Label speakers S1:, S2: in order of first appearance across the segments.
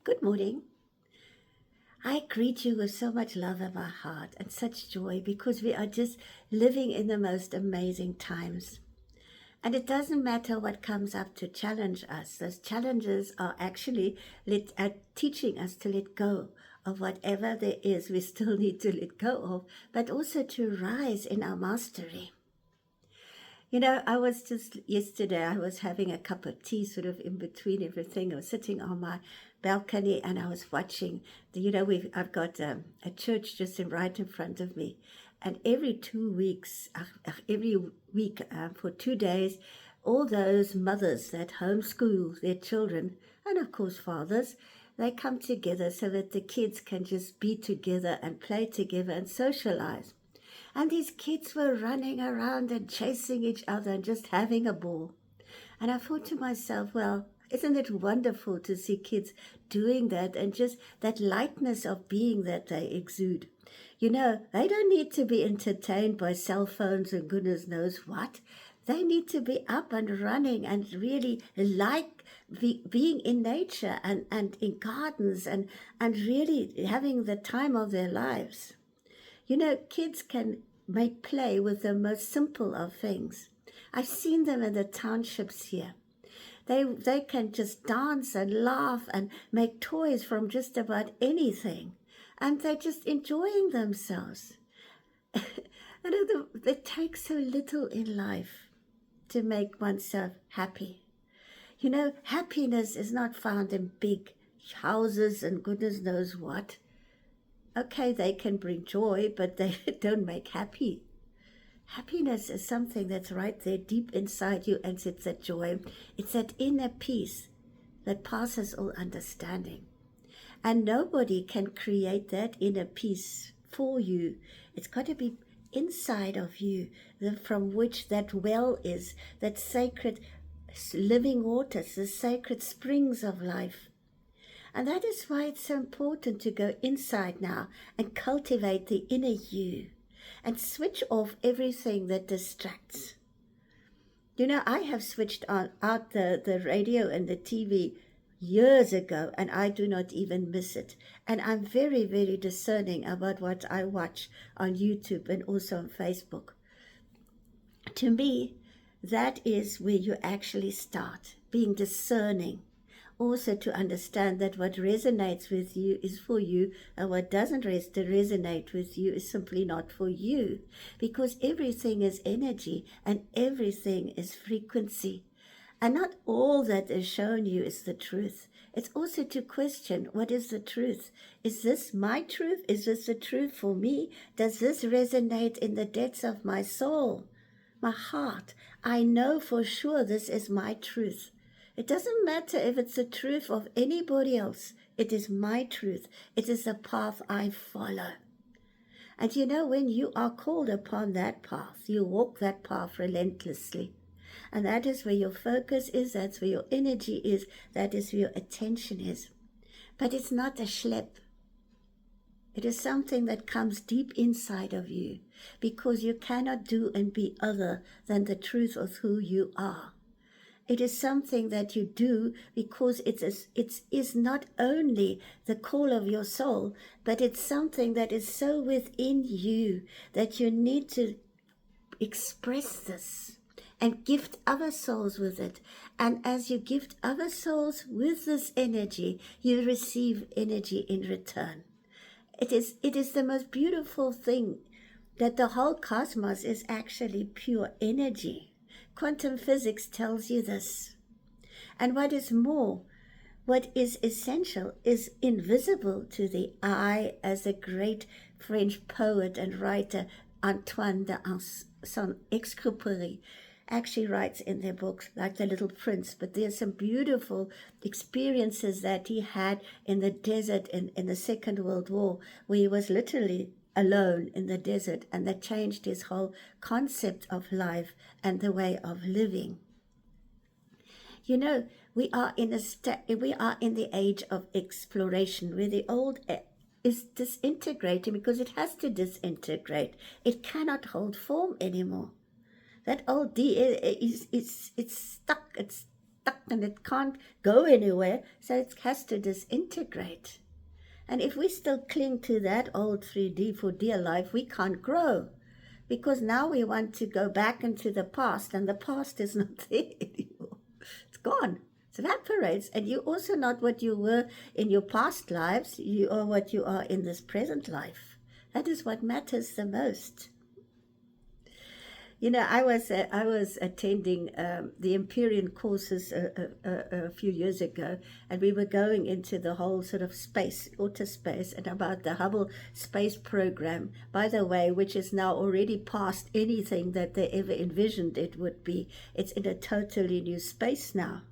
S1: Good morning. I greet you with so much love in my heart and such joy because we are just living in the most amazing times. And it doesn't matter what comes up to challenge us. Those challenges are actually teaching us to let go of whatever there is we still need to let go of, but also to rise in our mastery. I was just yesterday, I was having a cup of tea sort of in between everything. I was sitting on my balcony and I was watching I've got a church just right in front of me. And every 2 weeks, every week for 2 days, all those mothers that homeschool their children, and of course fathers, they come together so that the kids can just be together and play together and socialize. And these kids were running around and chasing each other and just having a ball. And I thought to myself, well, isn't it wonderful to see kids doing that and just that lightness of being that they exude? They don't need to be entertained by cell phones and goodness knows what. They need to be up and running and really like being in nature and in gardens and really having the time of their lives. Kids can make play with the most simple of things. I've seen them in the townships here. They can just dance and laugh and make toys from just about anything. And they're just enjoying themselves. It takes so little in life to make oneself happy. Happiness is not found in big houses and goodness knows what. Okay, they can bring joy, but they don't make happy. Happiness is something that's right there deep inside you, and it's that joy. It's that inner peace that passes all understanding. And nobody can create that inner peace for you. It's got to be inside of you, from which that well is, that sacred living waters, the sacred springs of life. And that is why it's so important to go inside now and cultivate the inner you and switch off everything that distracts. I have switched out the radio and the TV years ago, and I do not even miss it. And I'm very, very discerning about what I watch on YouTube and also on Facebook. To me, that is where you actually start, being discerning. Also to understand that what resonates with you is for you, and what doesn't resonate with you is simply not for you, because everything is energy and everything is frequency. And not all that is shown you is the truth. It's also to question, what is the truth? Is this my truth? Is this the truth for me? Does this resonate in the depths of my soul, my heart? I know for sure this is my truth. It doesn't matter if it's the truth of anybody else. It is my truth. It is the path I follow. And when you are called upon that path, you walk that path relentlessly. And that is where your focus is. That's where your energy is. That is where your attention is. But it's not a schlep. It is something that comes deep inside of you, because you cannot do and be other than the truth of who you are. It is something that you do because it is not only the call of your soul, but it's something that is so within you that you need to express this and gift other souls with it. And as you gift other souls with this energy, you receive energy in return. It is the most beautiful thing, that the whole cosmos is actually pure energy. Quantum physics tells you this. And what is more, what is essential is invisible to the eye, as a great French poet and writer Antoine de Saint-Exupéry actually writes in their books, like The Little Prince. But there's some beautiful experiences that he had in the desert in the Second World War, where he was literally alone in the desert, and that changed his whole concept of life and the way of living. We are in the age of exploration, where the old is disintegrating because it has to disintegrate. It cannot hold form anymore. That old it's stuck stuck and it can't go anywhere, so it has to disintegrate. And if we still cling to that old 3D for dear life, we can't grow, because now we want to go back into the past, and the past is not there anymore. It's gone. It evaporates, and you're also not what you were in your past lives. You are what you are in this present life. That is what matters the most. You know, I was attending the Empyrean courses a few years ago, and we were going into the whole sort of space, outer space, and about the Hubble space program, by the way, which is now already past anything that they ever envisioned it would be. It's in a totally new space now.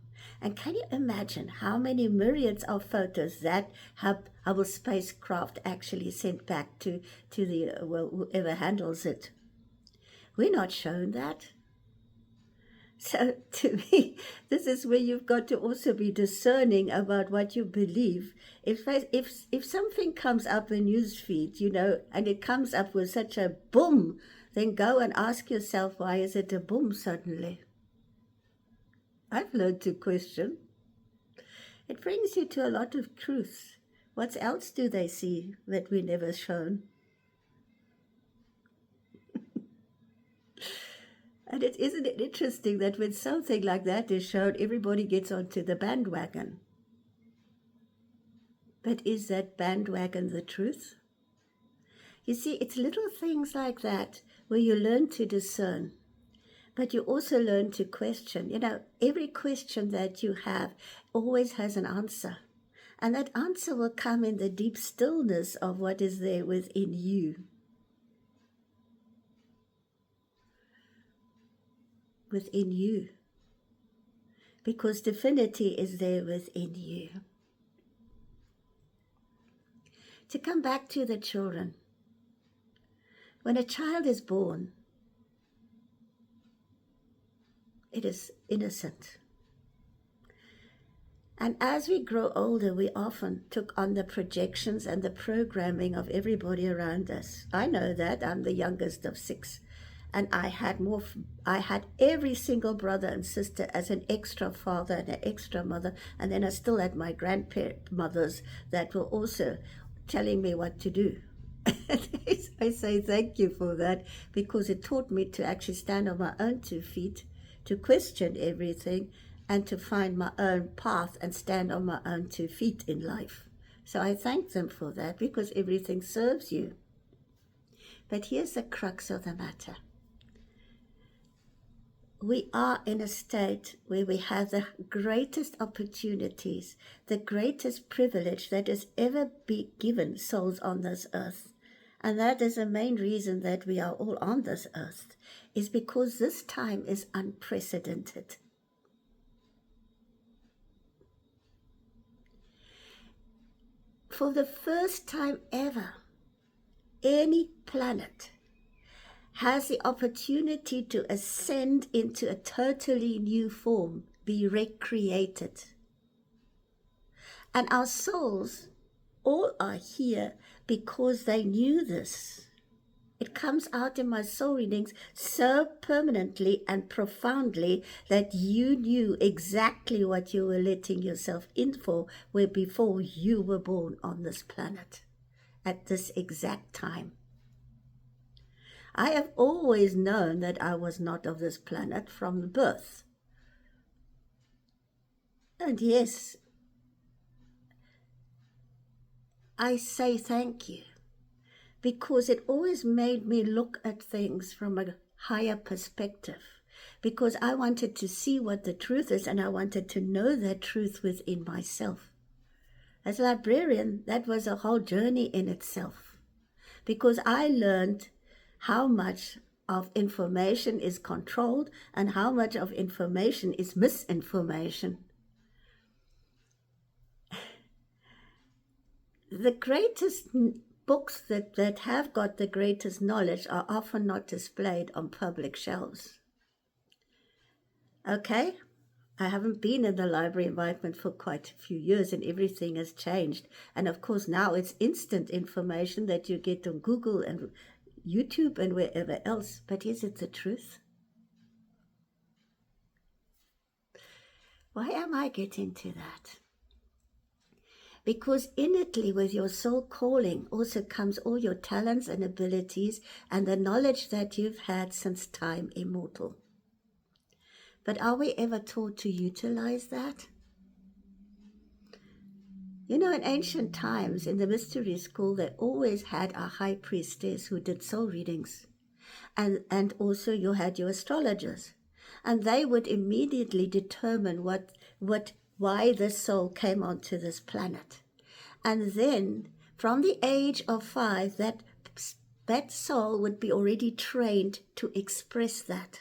S1: And can you imagine how many myriads of photos that Hubble spacecraft actually sent back to the, well, whoever handles it? We're not shown that. So to me, this is where you've got to also be discerning about what you believe. If something comes up in newsfeed, you know, and it comes up with such a boom, then go and ask yourself, why is it a boom suddenly? I've learned to question. It brings you to a lot of truth. What else do they see that we never shown? And isn't it interesting that when something like that is shown, everybody gets onto the bandwagon? But is that bandwagon the truth? You see, it's little things like that where you learn to discern, but you also learn to question. You know, every question that you have always has an answer. And that answer will come in the deep stillness of what is there within you. Within you, because divinity is there within you. To come back to the children, when a child is born, it is innocent. And as we grow older, we often took on the projections and the programming of everybody around us. I know that. I'm the youngest of 6. And I had every single brother and sister as an extra father and an extra mother. And then I still had my grandmothers that were also telling me what to do. I say thank you for that, because it taught me to actually stand on my own 2 feet, to question everything, and to find my own path and stand on my own 2 feet in life. So I thank them for that, because everything serves you. But here's the crux of the matter. We are in a state where we have the greatest opportunities, the greatest privilege that has ever been given souls on this earth. And that is the main reason that we are all on this earth, is because this time is unprecedented. For the first time ever, any planet has the opportunity to ascend into a totally new form, be recreated. And our souls all are here because they knew this. It comes out in my soul readings so permanently and profoundly that you knew exactly what you were letting yourself in for where before you were born on this planet at this exact time. I have always known that I was not of this planet from birth. And yes, I say thank you, because it always made me look at things from a higher perspective, because I wanted to see what the truth is, and I wanted to know that truth within myself. As a librarian, that was a whole journey in itself, because I learned how much of information is controlled and how much of information is misinformation. The greatest books that have got the greatest knowledge are often not displayed on public shelves. Okay, I haven't been in the library environment for quite a few years, and everything has changed. And of course now it's instant information that you get on Google and YouTube and wherever else. But is it the truth? Why am I getting to that? Because innately with your soul calling also comes all your talents and abilities and the knowledge that you've had since time immortal. But are we ever taught to utilize that? You know, in ancient times, in the mystery school, they always had a high priestess who did soul readings. And also you had your astrologers. And they would immediately determine why this soul came onto this planet. And then, from the age of 5, that soul would be already trained to express that,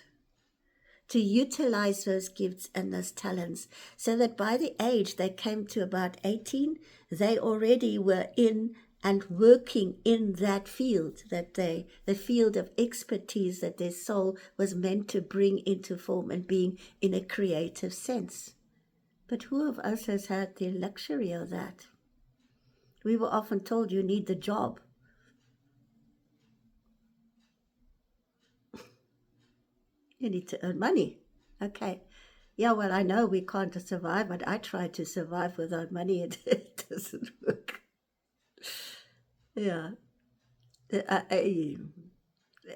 S1: to utilize those gifts and those talents, so that by the age they came to about 18, they already were in and working in that field, the field of expertise that their soul was meant to bring into form and being in a creative sense. But who of us has had the luxury of that? We were often told you need the job. You need to earn money. Okay. Yeah, well, I know we can't survive, but I try to survive without money. It doesn't work. Yeah.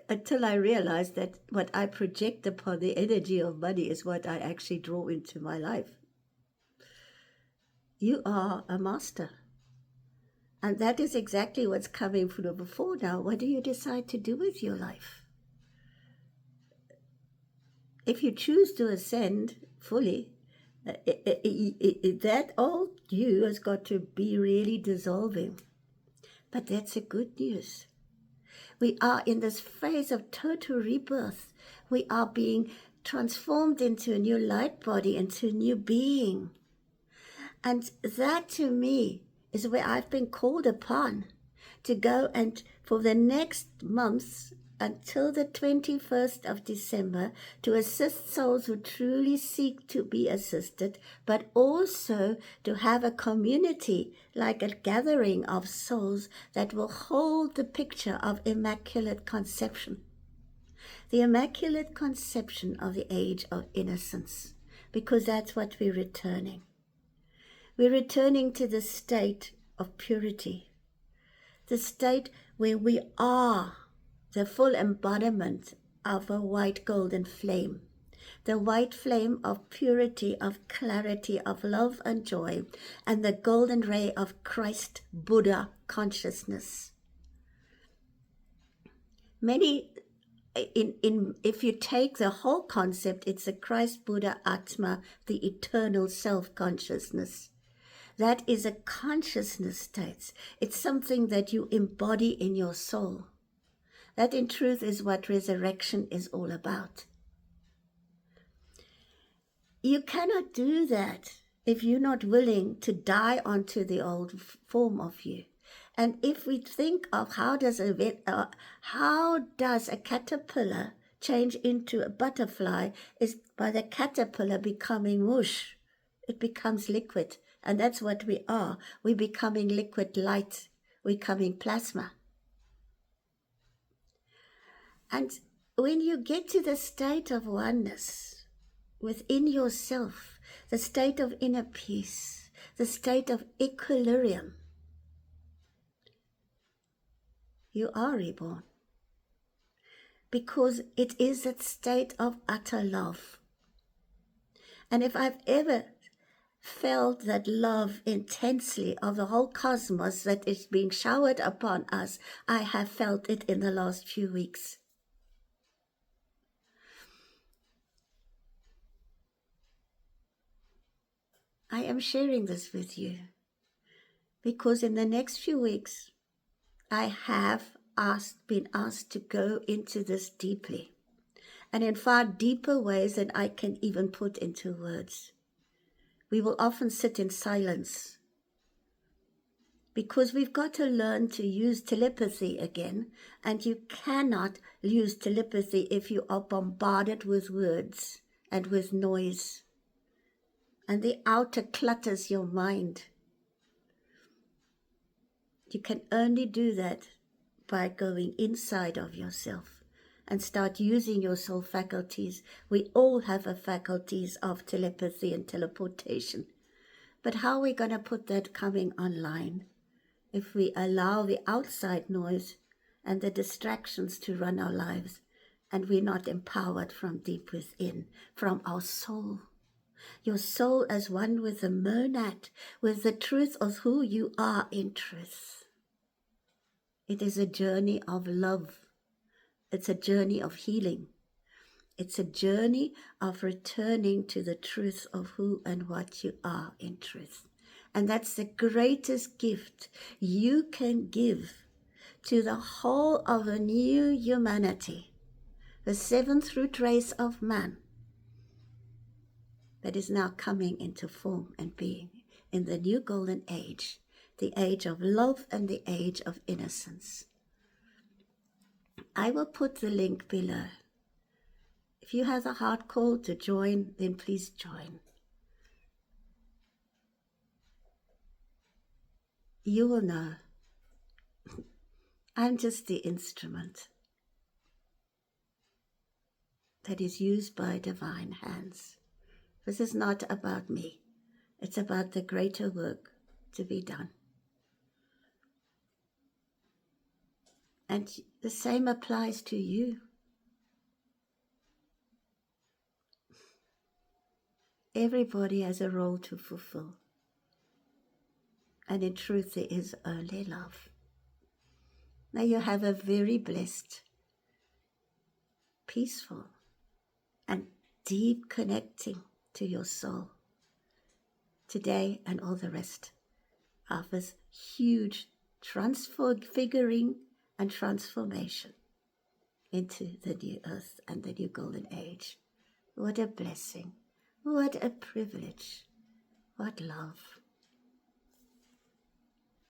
S1: Until I realized that what I project upon the energy of money is what I actually draw into my life. You are a master. And that is exactly what's coming from before now. What do you decide to do with your life? If you choose to ascend fully, that old you has got to be really dissolving. But that's a good news. We are in this phase of total rebirth. We are being transformed into a new light body, into a new being. And that to me is where I've been called upon to go and for the next months until the 21st of December to assist souls who truly seek to be assisted, but also to have a community like a gathering of souls that will hold the picture of Immaculate Conception. The Immaculate Conception of the age of innocence, because that's what we're returning. We're returning to the state of purity, the state where we are the full embodiment of a white golden flame, the white flame of purity, of clarity, of love and joy, and the golden ray of Christ Buddha consciousness. If you take the whole concept, it's a Christ Buddha Atma, the eternal self-consciousness. That is a consciousness state. It's something that you embody in your soul. That in truth is what resurrection is all about. You cannot do that if you're not willing to die onto the old form of you. And if we think of how does a caterpillar change into a butterfly, is by the caterpillar becoming whoosh. It becomes liquid. And that's what we are. We're becoming liquid light. We're becoming plasma. And when you get to the state of oneness within yourself, the state of inner peace, the state of equilibrium, you are reborn. Because it is that state of utter love. And if I've ever felt that love intensely of the whole cosmos that is being showered upon us, I have felt it in the last few weeks. I am sharing this with you because in the next few weeks, I have been asked to go into this deeply and in far deeper ways than I can even put into words. We will often sit in silence because we've got to learn to use telepathy again, and you cannot use telepathy if you are bombarded with words and with noise. And the outer clutters your mind. You can only do that by going inside of yourself and start using your soul faculties. We all have a faculties of telepathy and teleportation. But how are we going to put that coming online if we allow the outside noise and the distractions to run our lives, and we're not empowered from deep within, from our soul? Your soul as one with the monad, with the truth of who you are in truth. It is a journey of love. It's a journey of healing. It's a journey of returning to the truth of who and what you are in truth. And that's the greatest gift you can give to the whole of a new humanity, the seventh root race of man that is now coming into form and being in the new golden age, the age of love and the age of innocence. I will put the link below. If you have a heart call to join, then please join. You will know I'm just the instrument that is used by divine hands. This is not about me. It's about the greater work to be done. And the same applies to you. Everybody has a role to fulfill. And in truth, there is only love. May you have a very blessed, peaceful, and deep connecting to your soul today and all the rest of this huge transfiguring and transformation into the new earth and the new golden age. What a blessing. What a privilege. What love.